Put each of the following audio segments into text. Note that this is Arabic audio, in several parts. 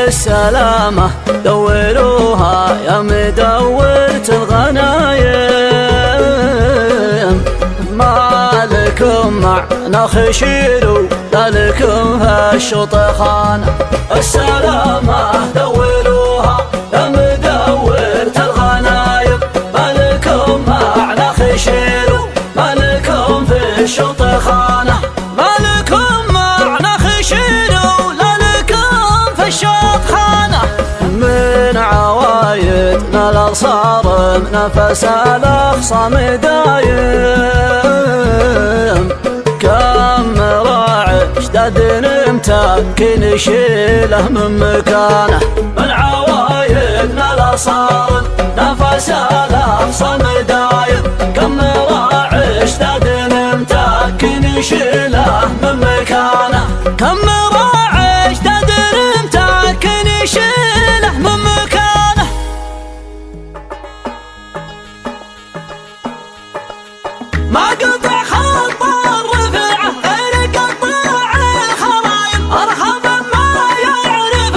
السلامة دوروها يا مدورة الغنايم، ما لكم معنا خشير لا لكم في الشطخانة. السلامة دوروها يا مدورة الغنايم، ما لكم معنا خشير ما لكم في الشطخانة. ما لكم معنا خشير لا لكم في الشطخانة. من عوايدنا الأصارم نفس الأخصام دايم، كم راعي اشتد متاكن يشيله من مكانه. من عوايدنا الأصارم نفس الأخصام دايم، كم راعي اشتد متاكن يشيله من مكانه. كم راعي اشتد متاكن يشيله من مكانه. ما قطع خط الرفعه غير قطاع الخرايم، ارحم ما يعرف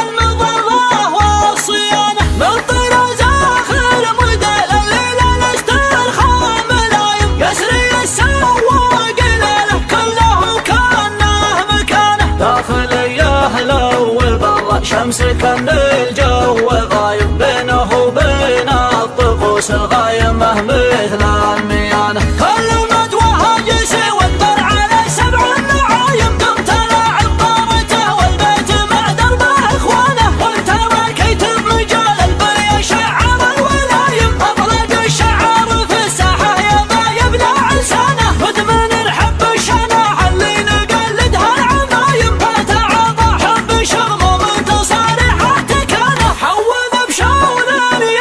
المظله والصيانه. من طراز اخر موديل الليله الاسترخاء ملايم، يسري السواق ليله كله كانه مكانه. داخليه لو البر شمس كان الجو غايم، بينه وبين الطقوس الغايمه مثل الميانه. كلمت وهاجس وانبر على سبع النعايم، قمت لاعب طارته والبيت مع دربه اخوانه. وتركيت بمجال البري شعر الولايم، اطلق الشعر في الساحه يا ضايب لا عسانه. مدمن الحب الشناعه اللي نقلدها العمايم، فتعاطى حب شغل ومتصارحه تكانه. حول بشاول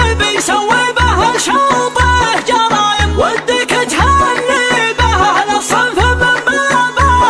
يبي يسوي به شوطه جرايم، ودك تهني به للصنف من باب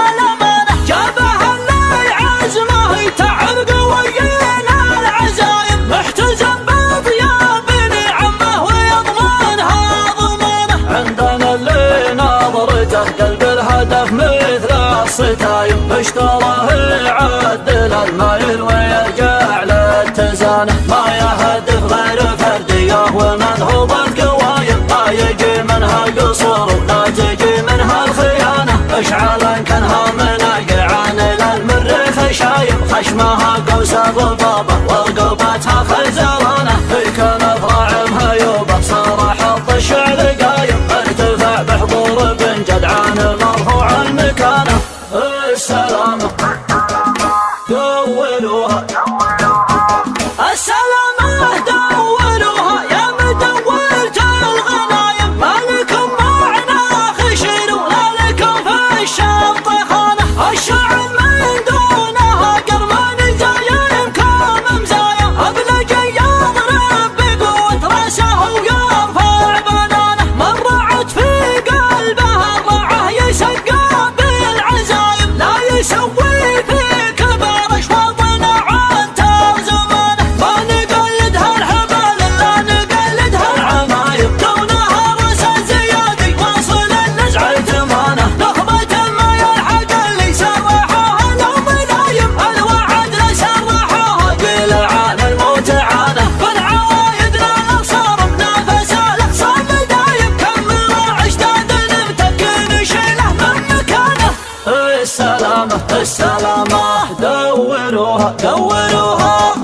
الامانه. جابه اللي عزمه يتعب قوينا العزايم، محتزم بطياب نعمه ويضمنها ضمانه. عندنا اللي نظرته قلب الهدف مثل الصتايم، اشتراه يعدل المايل ويرجع للتزانه. ما يهدف غير فرديه ومنهوبه قوايم، ما يجي منها قصور ولا تجي منها الخيانه. اشعالا كانها مناقعان للمريخ شايم، خشمها قوس الضبابه ورقبتها خزرانه. كانت راعمها يوبه صار حط الشعر قايم، ارتفع بحضور بن جدعان مرفوع المكانه. السلامه دولوها السلامة دوروها يا مدورة الغنايم، ما لكم معنا خشير ولا لكم في الشطخانة. الشعب من دونها قرمان زايم كام مزايا، ابلج يضرب بقوة راسه ويرفع بنانه. من رعت في قلبها الرعه يسقى بالعزايم، لا يسوي في كبر اشواطنا عن ترزمانه. ما نقلدها الحبل لا نقلدها العمايم، كونها راس زيادي واصل النزع تمانه. نخبة ما يلحق اللي سرحوها لو ملايم، الوعد لا سرحوها قيل عن المتعانه. بالعوايد لا نصار بنفس الاخصام دايم، كم راعي اشتاد متكن يشيله من مكانه. السلامة السلامة دوروها دولوها،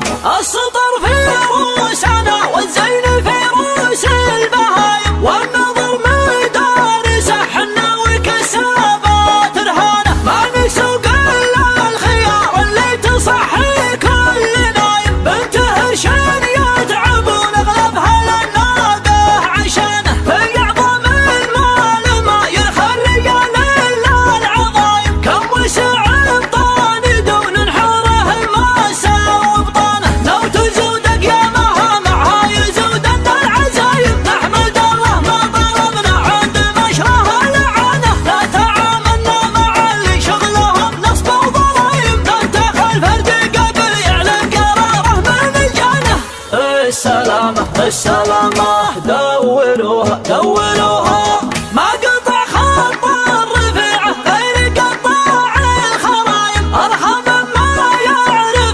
السطر في روسنا والزين في روس البهايم، والنظر مدارسه حنا وكسابات رهانه. ما نسوق الا الخيار اللي تصحي كل نايم، بنت هرشان يتعبون اغلبها للناقه عشانه. في اعظم المال ما يرخى الرجال الا العظايم، كم وسع الطاني دون انحاره ما ساوى بطانه. لو تزودك يا مها معها يزودن العزايم، نحمد الله ما ضربنا عند مشرها لعانه. لا تعاملنا مع اللي شغلهم نصب وضرايم، ننتخى الفرد قبل يعلن قراره من الجنه. السلامة السلامة دوروها دولوها، ما قطع خط الرفعه غير قطاع الخرايم، ارحم ما يعرف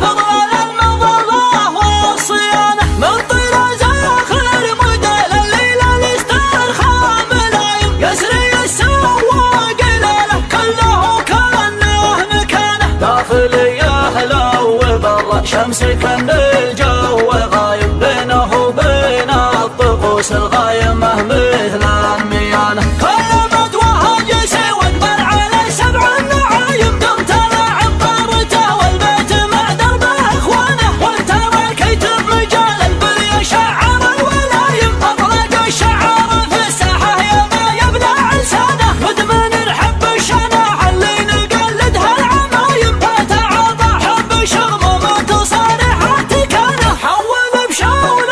شمس كان الجو غايب بينه وبين الطقوس الغايمة مثل الميانة كلمت وهاجس واقبل على سبع النعايم دمت لاعب طارته والبيت مع دربه اخوانه وانت ركيت الرجال البلي شعر الولايم اطلق الشعار في الساحة يا ما يبلع لسانه مدمن الحب الشناعة اللي نقلدها العمايم فتعاطى حب شغمه متصارحات كانه حول بشاول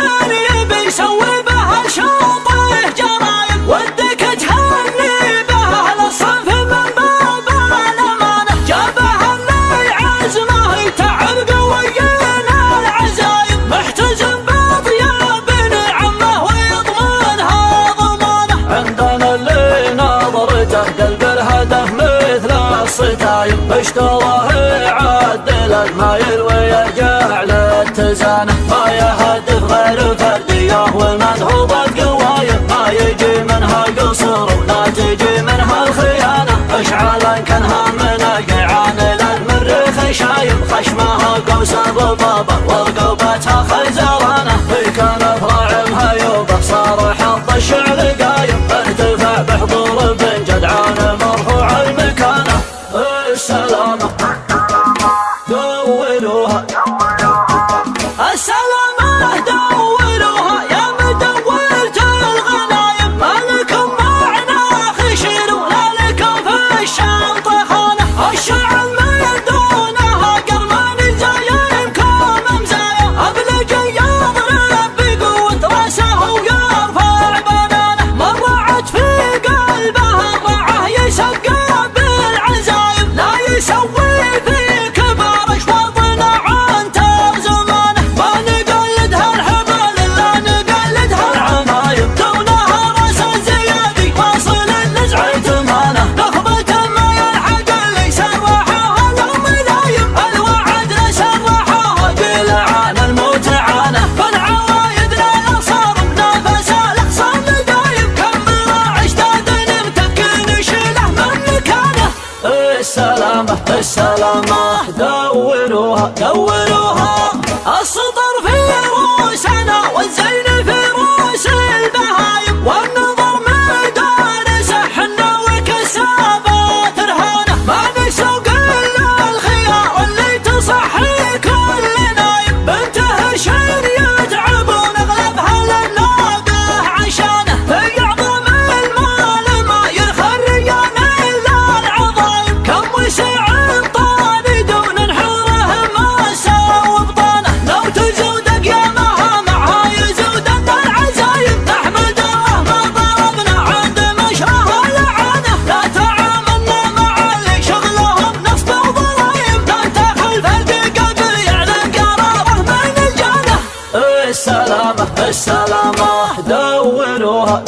يبي يسوي به شوطه جرايم ودك تهني به للصنف من باب الامانه جابه اللي عزمه يتعب قوينا العزايم محتزم بطياب عمه ويضمنها ضمانه عندنا اللي نظرته قلب الهدف مثل الصتايم اشتراه يعدل المايل ويرجع للتزانه ما يهدف غير فرديه ومنهوضه قوايم ما يجي منها قصر ولا تجي منها الخيانه اشعالا كانها من قيعان للمريخ شايم خشمها قوس الضبابه ورقبتها خيزرانه كان فراعمها يوبه صار حظ الشعر قايم ارتفع بحضور بن جدعان مرفوع المكانه السلامه دوروها السلامة دوروها يا مدورت الغنايم ما لكم معنا خشير ولا لكم في الشنطة خانة الشعر من دونها قرمان زايمكم مزايا أبلج يضرب بقوة راسه ويرفع بنانه مرعت في قلبه الرعه يسقى بالعزايم لا يسوي في كبار اشواطنا عن ترزمانه ما نقلدها الحبال الا نقلدها العمايم دونها راس الزيادي واصل النزع تمانه نخبة ما يلحق اللي سرحوها لهم دايم الوعد لسرحوها قيل عن المتعانه فالعوايد لا صار بنفس الاخصام دايم كم راع اشتاد متكن شيله من مكانه السلامة السلامة دوروها السطر في روسنا والزين في روس البهايم والنظر ميدان سحنا وكسابات رهانه ما نسوق الا الخيار اللي تصحي كل نايم بنت هشام يتعبون اغلبها للناقه عشانه في اعظم المال ما يرخى الريان الا العظايم كم وسع طاني دون نحوره ما ساوى بطانه لو تزودك يا مها معها يزودن العزايم نحمد الله ما ضربنا عند مشرها لعانه لا تعاملنا مع اللي شغلهم نصب وضرايم لا تخلف القلب يعلن قراره بين الجانه السلامة دوروها